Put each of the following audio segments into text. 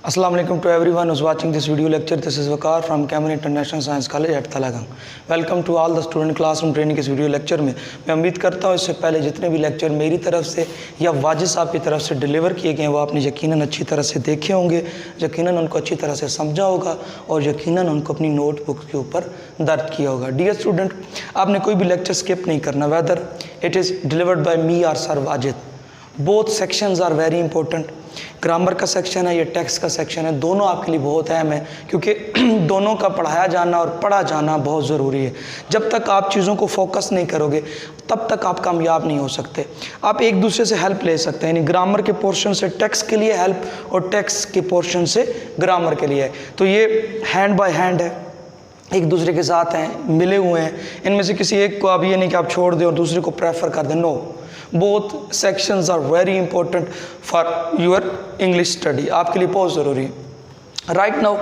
Assalamu alaikum to everyone who's watching this video lecture. This is Waqar from Cameron International Science College at Talagang. Welcome to all the student classroom training इस video lecture में मैं उम्मीद करता हूँ इससे पहले जितने भी लेक्चर मेरी तरफ से या वाजिद साहब की तरफ से डिलीवर किए गए हैं वो आपने यकीनन अच्छी तरह से देखे होंगे, यकीनन उनको अच्छी तरह से समझा होगा और यकीनन उनको अपनी नोटबुक के ऊपर दर्ज किया होगा। डियर स्टूडेंट, आपने कोई भी लेक्चर स्किप नहीं करना, whether it is delivered by me और sir Wajid. Both sections are very important. Grammar का सेक्शन है, ये टेक्स्ट का सेक्शन है, दोनों आपके लिए बहुत अहम है क्योंकि दोनों का पढ़ाया जाना और पढ़ा जाना बहुत ज़रूरी है। जब तक आप चीज़ों को फोकस नहीं करोगे तब तक आप कामयाब नहीं हो सकते। आप एक दूसरे से हेल्प ले सकते हैं, यानी ग्रामर के पोर्शन से टेक्स्ट के लिए हेल्प और टेक्स्ट के पोर्शन से ग्रामर के लिए है। तो ये हैंड बाय हैंड है, एक दूसरे के साथ हैं, मिले हुए हैं। इनमें से किसी एक को आप ये नहीं कि आप छोड़ दें और दूसरे को प्रेफर कर दें, no. Both sections are very important for your English study, आपके लिए बहुत ज़रूरी है। राइट नाउ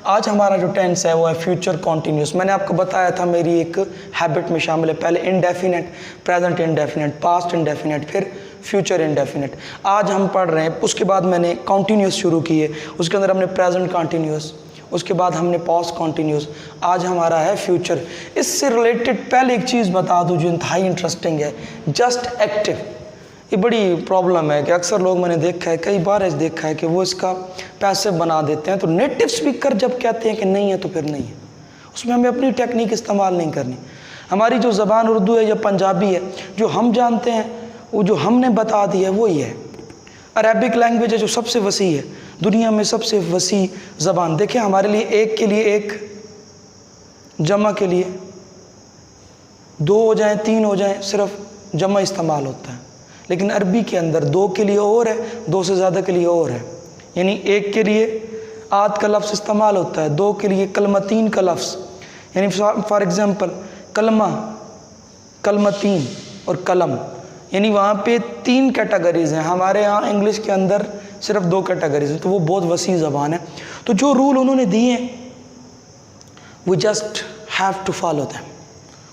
आज हमारा जो टेंस है वो है फ्यूचर कॉन्टीन्यूस। मैंने आपको बताया था मेरी एक हैबिट में शामिल है, पहले indefinite, present indefinite, past indefinite, फिर फ्यूचर इंडेफिनेट। आज हम पढ़ रहे हैं, उसके बाद मैंने कॉन्टीन्यूस शुरू किए, उसके अंदर हमने प्रेजेंट कॉन्टीन्यूस, उसके बाद हमने पास्ट कॉन्टीन्यूस, आज हमारा है फ्यूचर। इससे रिलेटेड पहले एक चीज़ बता दूं जो इंतहाई इंटरेस्टिंग है, जस्ट एक्टिव। ये बड़ी प्रॉब्लम है कि अक्सर लोग मैंने देखा है, कई बार ऐसे देखा है कि वो इसका पैसिव बना देते हैं। तो नेटिव स्पीकर जब कहते हैं कि नहीं है तो फिर नहीं है, उसमें हमें अपनी टेक्निक इस्तेमाल नहीं करनी। हमारी जो ज़बान उर्दू है या पंजाबी है, जो हम जानते हैं, वो जो हमने बता दिया है वही है। अरबिक लैंग्वेज है जो सबसे वसी है, दुनिया में सबसे वसी ज़बान। देखिए हमारे लिए एक के लिए एक, जमा के लिए दो हो जाएं, तीन हो जाएं, सिर्फ जमा इस्तेमाल होता है। लेकिन अरबी के अंदर दो के लिए और है, दो से ज़्यादा के लिए और है। यानी एक के लिए आद का लफ्ज़ इस्तेमाल होता है, दो के लिए कलमतीन का लफ्ज़। यानी फॉर एग्ज़ाम्पल कलमा, कलमतीन और कलम, यानी वहाँ पे तीन कैटेगरीज़ हैं। हमारे यहाँ इंग्लिश के अंदर सिर्फ दो कैटेगरीज हैं, तो वो बहुत वसी ज़बान है। तो जो रूल उन्होंने दिए हैं we just have to follow them.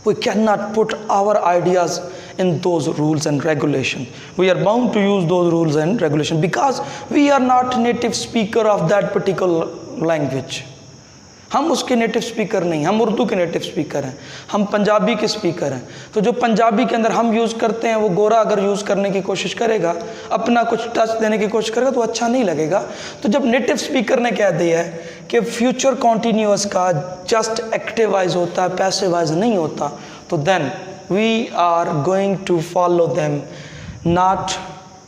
We can not put our ideas in those rules and regulations. We are bound to use those rules and regulations because we are not native speaker of that particular language. हम उसके native speaker नहीं, हम उर्दू के native speaker हैं, हम पंजाबी के speaker हैं। तो जो पंजाबी के अंदर हम यूज़ करते हैं वो गोरा अगर यूज़ करने की कोशिश करेगा, अपना कुछ टच देने की कोशिश करेगा तो अच्छा नहीं लगेगा। तो जब नेटिव स्पीकर ने कह दिया है कि फ्यूचर कॉन्टीन्यूअस का जस्ट एक्टिवाइज होता है, पैसिवाइज नहीं होता, तो then we are going to follow them, not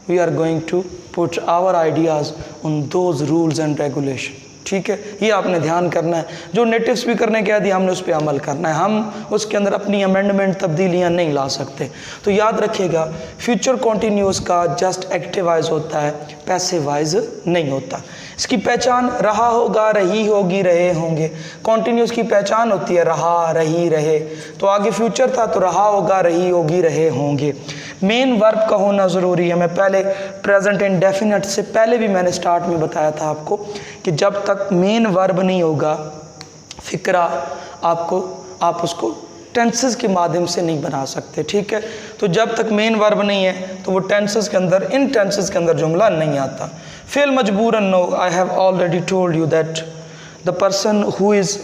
we are going to put our ideas on those rules and regulations. ठीक है, ये आपने ध्यान करना है। जो नेटिव स्पीकर ने कह दिया हमने उस पर अमल करना है, हम उसके अंदर अपनी अमेंडमेंट तब्दीलियाँ नहीं ला सकते। तो याद रखिएगा फ्यूचर कॉन्टीन्यूअस का जस्ट एक्टिवाइज होता है, पैसिवाइज नहीं होता। इसकी पहचान रहा होगा, रही होगी, रहे होंगे। कॉन्टीन्यूअस की पहचान होती है रहा, रही, रहे। तो आगे फ्यूचर था तो रहा होगा, रही होगी, रहे होंगे। मेन वर्ब का होना ज़रूरी है। मैं पहले प्रेजेंट इंडेफिनिट से पहले भी मैंने स्टार्ट में बताया था आपको कि जब तक मेन वर्ब नहीं होगा फ़िक्रा आप उसको टेंसेस के माध्यम से नहीं बना सकते। ठीक है, तो जब तक मेन वर्ब नहीं है तो वो टेंसेस के अंदर, इन टेंसेस के अंदर जुमला नहीं आता। फेल मजबूरन, no, I have already told you that the person who is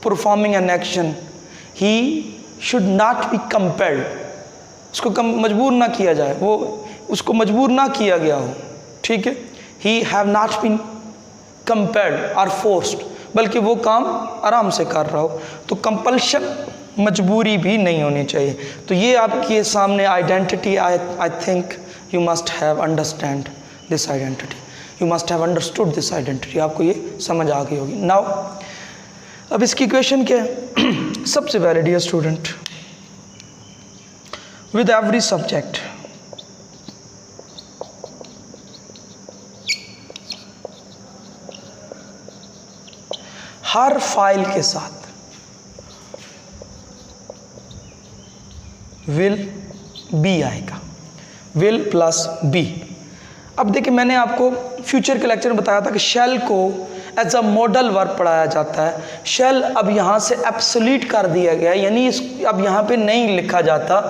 performing an action he should not be compelled. उसको मजबूर ना किया जाए, वो उसको मजबूर ना किया गया हो। ठीक है, he have not been compelled और फोर्स्ड, बल्कि वो काम आराम से कर रहा हो। तो कंपल्शन, मजबूरी भी नहीं होनी चाहिए। तो ये आपके सामने identity, I think you must have understand this identity, you must have understood this identity. आपको ये समझ आ गई होगी। नाउ अब इसकी क्वेश्चन क्या है? सबसे पहले dear student, with every subject हर फाइल के साथ will be आएगा, will प्लस be। अब देखिए मैंने आपको फ्यूचर के लेक्चर में बताया था कि शेल को एज अ मॉडल वर्ब पढ़ाया जाता है। शेल अब यहाँ से एब्सोल्यूट कर दिया गया, यानी अब यहाँ पे नहीं लिखा जाता।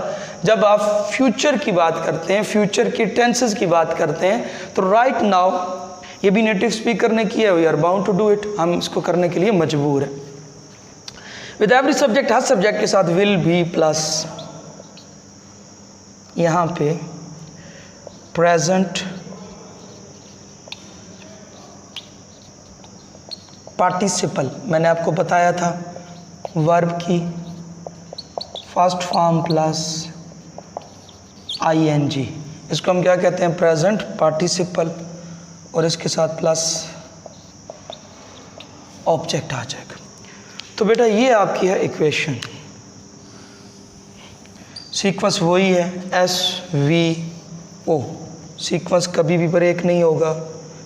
जब आप फ्यूचर की बात करते हैं, फ्यूचर की टेंसेस की बात करते हैं, तो राइट नाउ ये भी नेटिव स्पीकर ने किया है, we are bound to do it, हम इसको करने के लिए मजबूर है। विद एवरी सब्जेक्ट, हर सब्जेक्ट के साथ विल बी प्लस यहाँ पे प्रेजेंट पार्टिसिपल, मैंने आपको बताया था वर्ब की फर्स्ट फॉर्म प्लस ing, इसको हम क्या कहते हैं, प्रेजेंट पार्टिसिपल, और इसके साथ प्लस ऑब्जेक्ट आ जाएगा। तो बेटा ये आपकी है इक्वेशन, सीक्वेंस वही है SVO, सीक्वेंस कभी भी ब्रेक नहीं होगा,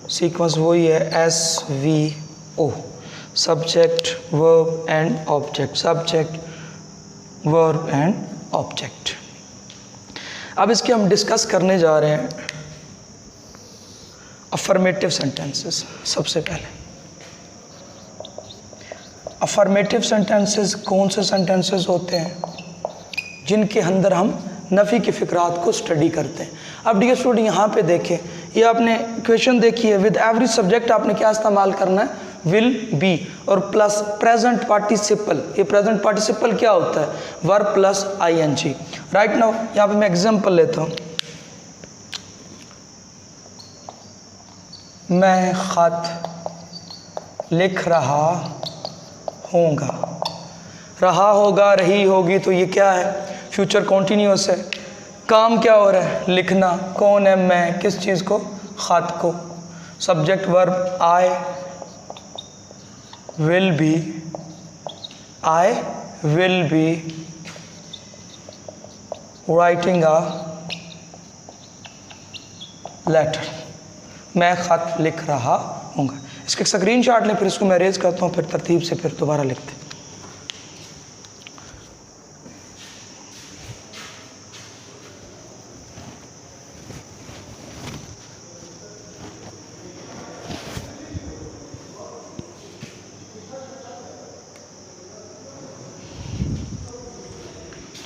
सीक्वेंस वही है SVO, subject verb and object, subject verb and object. अब इसके हम डिस्कस करने जा रहे हैं अफर्मेटिव सेंटेंसेस। सबसे पहले अफर्मेटिव सेंटेंसेस कौन से सेंटेंसेस होते हैं जिनके अंदर हम नफ़ी की फ़िक्रात को स्टडी करते हैं। अब डियर स्टूडेंट यहाँ पे देखें, ये आपने इक्वेशन देखी है, विद एवरी सब्जेक्ट आपने क्या इस्तेमाल करना है, विल बी और प्लस प्रेजेंट पार्टिसिपल। ये प्रेजेंट पार्टिसिपल क्या होता है, verb plus ing। Right now यहाँ पे मैं एग्जांपल लेता हूँ, मैं खत लिख रहा होगा, रहा होगा, रही होगी, तो ये क्या है, फ्यूचर कॉन्टीन्यूअस है। काम क्या हो रहा है, लिखना, कौन है, मैं, किस चीज़ को, खत को, subject verb I will be, I will be writing a letter, मैं खत लिख रहा हूँगा। इसके स्क्रीनशॉट लें, फिर इसको मैं अरेंज करता हूँ, फिर तरतीब से फिर दोबारा लिखते हैं।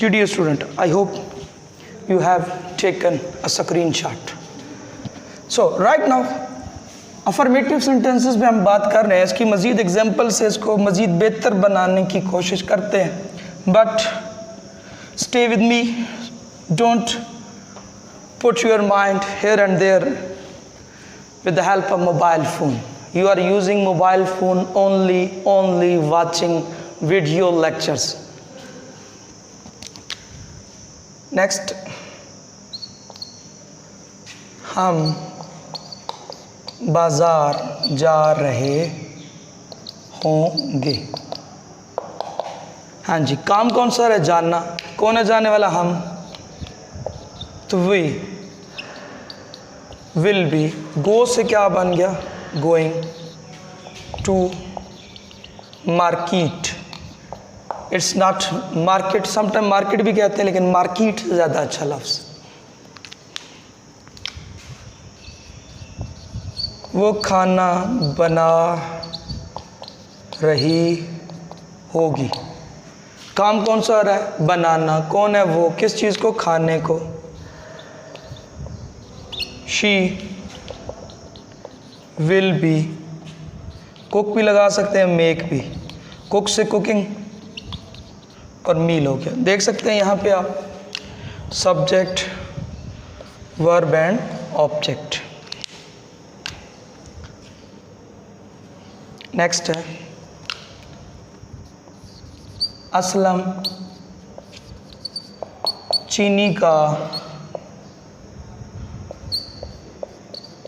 Dear student, I hope you have taken a screenshot. So right now affirmative sentences में हम बात कर रहे हैं, इसकी मज़ीद एग्जाम्पल से इसको मज़ीद बेहतर बनाने की कोशिश करते हैं। But stay with me, don't put your mind here and there with the help of mobile phone. You are using mobile phone only watching video lectures. Next, हम बाज़ार जा रहे होंगे। हाँ जी, काम कौन सा है, जानना, कौन है जाने वाला, हम, तो वी विल बी, गो से क्या बन गया, going to market. It's not market, sometime market भी कहते हैं, लेकिन मार्केट से ज़्यादा अच्छा लफ्ज़। वो खाना बना रही होगी। काम कौन सा आ रहा है, बनाना, कौन है वो, किस चीज़ को, खाने को, शी विल बी, कुक भी लगा सकते हैं, मेक भी, कुक से कुकिंग और मील हो गया। देख सकते हैं यहाँ पे आप subject verb and object. Next है असलम चीनी का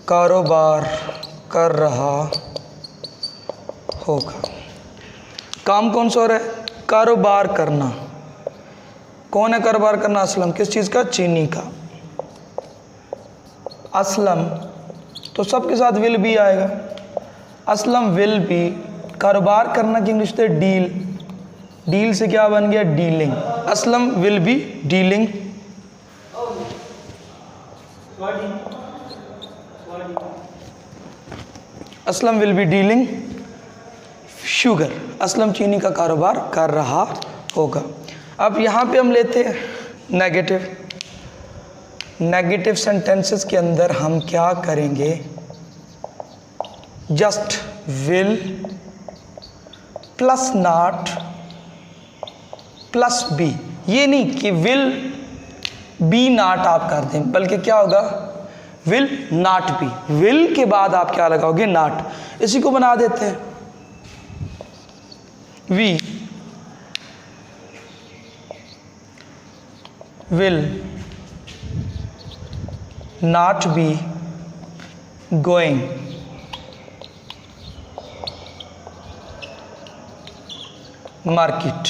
कारोबार कर रहा होगा। काम कौन सा हो रहा है, कारोबार करना, कौन है कारोबार करना, असलम, किस चीज़ का, चीनी का। असलम तो सबके साथ विल भी आएगा, असलम विल बी, कारोबार करना की इंग्लिश से डील, डील से क्या बन गया, dealing, Aslam will be dealing. Aslam will be dealing sugar, Aslam चीनी का कारोबार कर रहा होगा। अब यहाँ पे हम लेते हैं नेगेटिव। नेगेटिव सेंटेंसेस के अंदर हम क्या करेंगे, just will plus not plus be. ये नहीं कि विल बी नॉट आप कर दें, बल्कि क्या होगा, विल नॉट बी। विल के बाद आप क्या लगाओगे, नॉट। इसी को बना देते हैं we will not be going market.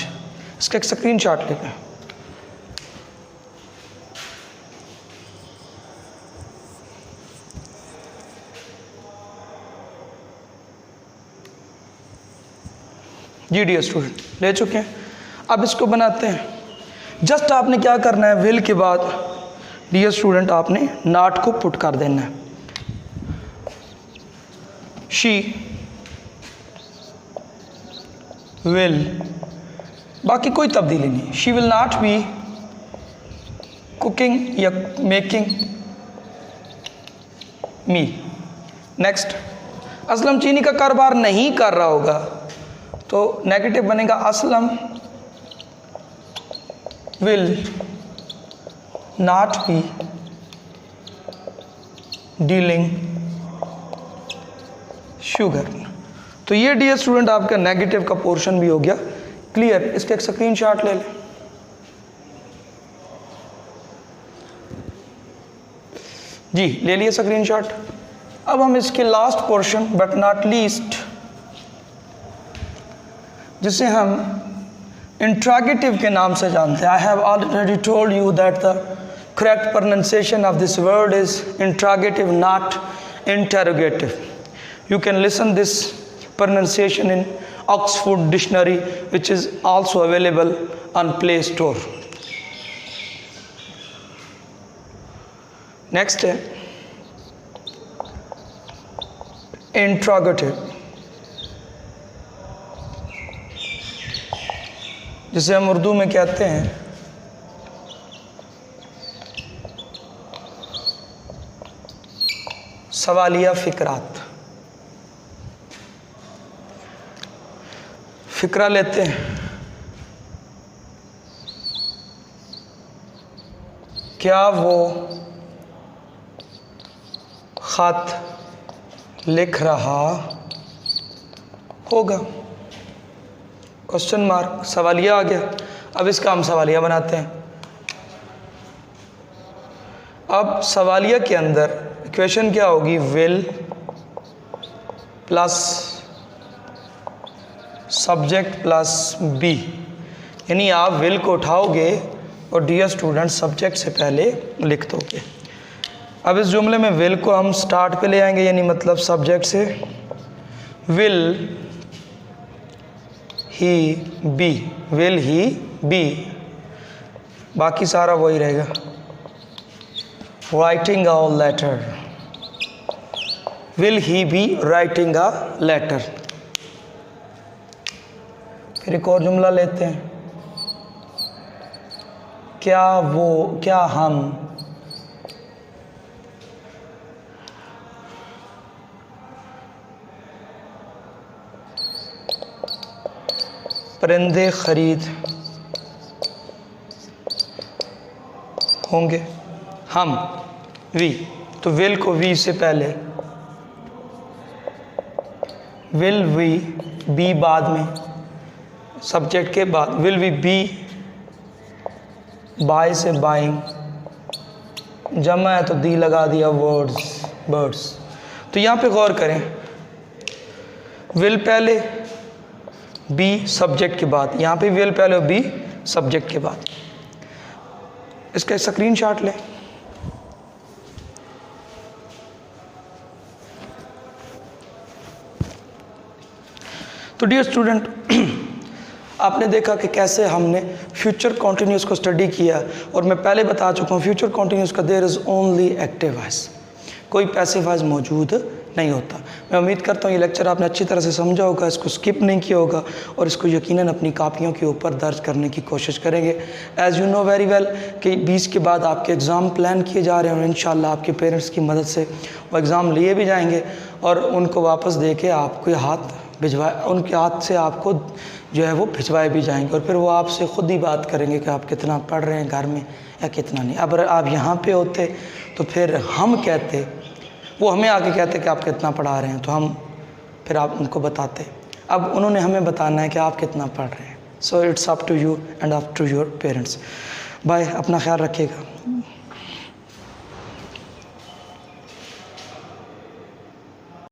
इसका एक स्क्रीनशॉट लेते हैं। जी डियर स्टूडेंट, ले चुके हैं। अब इसको बनाते हैं। जस्ट आपने क्या करना है, विल के बाद डियर स्टूडेंट आपने नॉट को पुट कर देना है। शी विल, बाकी कोई तब्दीली नहीं। She will not B cooking या मेकिंग मी। नेक्स्ट, असलम चीनी का कारोबार नहीं कर रहा होगा, तो नेगेटिव बनेगा Aslam will not be dealing sugar. तो ये डियर स्टूडेंट आपका नेगेटिव का पोर्शन भी हो गया क्लियर। इसका एक स्क्रीनशॉट ले लें। जी ले लिए स्क्रीनशॉट। अब हम इसके last portion but not least, जिसे हम इंट्रोगेटिव के नाम से जानते हैं। आई have already told you that the correct pronunciation of this word is interrogative, not interrogative. You can listen this pronunciation in Oxford Dictionary, which is also available on Play Store. Next है interrogative, जिसे हम उर्दू में कहते हैं सवालिया फिक्रात। फिक्रा लेते हैं। क्या वो खत लिख रहा होगा, क्वेश्चन मार्क, सवालिया आ गया। अब इसका हम सवालिया बनाते हैं। अब सवालिया के अंदर इक्वेशन क्या होगी, will plus subject plus be. यानी आप विल को उठाओगे और डियर स्टूडेंट सब्जेक्ट से पहले लिख दोगे। अब इस जुमले में विल को हम स्टार्ट पे ले आएंगे, यानी मतलब सब्जेक्ट से will he be, will he be, बाकी सारा वही रहेगा। Writing a letter, will he be writing a letter. फिर एक और जुमला लेते हैं, क्या हम परिंदे खरीद होंगे, हम वी, तो विल को वी से पहले, विल वी बी बाद में, सब्जेक्ट के बाद विल वी बी, बाय से बाइंग, जमा है तो दी लगा दिया, वर्ड्स बर्ड्स। तो यहाँ पे गौर करें, विल पहले बी सब्जेक्ट के बाद, यहाँ पे विल पहले बी सब्जेक्ट के बाद। इसका स्क्रीनशॉट लें। तो डियर स्टूडेंट, आपने देखा कि कैसे हमने फ्यूचर कॉन्टिन्यूस को स्टडी किया, और मैं पहले बता चुका हूँ फ्यूचर कॉन्टिन्यूस का there is only active voice, कोई पैसिव वॉइस मौजूद नहीं होता। मैं उम्मीद करता हूँ ये लेक्चर आपने अच्छी तरह से समझा होगा, इसको स्किप नहीं किया होगा और इसको यकीनन अपनी कापियों के ऊपर दर्ज करने की कोशिश करेंगे। As you know very well कि 20 के बाद आपके एग्ज़ाम प्लान किए जा रहे हैं और इंशाल्लाह आपके पेरेंट्स की मदद से वो एग्ज़ाम लिए भी जाएंगे और उनको वापस दे के आपको हाथ भिजवाए, उनके हाथ से आपको जो है वो भिजवाए भी जाएंगे और फिर वो आपसे ख़ुद ही बात करेंगे कि आप कितना पढ़ रहे हैं घर में या कितना नहीं। अब आप यहाँ पे होते तो फिर हम कहते, वो हमें आके कहते कि आप कितना पढ़ा रहे हैं, तो हम फिर आप उनको बताते। अब उन्होंने हमें बताना है कि आप कितना पढ़ रहे हैं। So it's up to you and up to your parents. Bye, अपना ख्याल रखिएगा।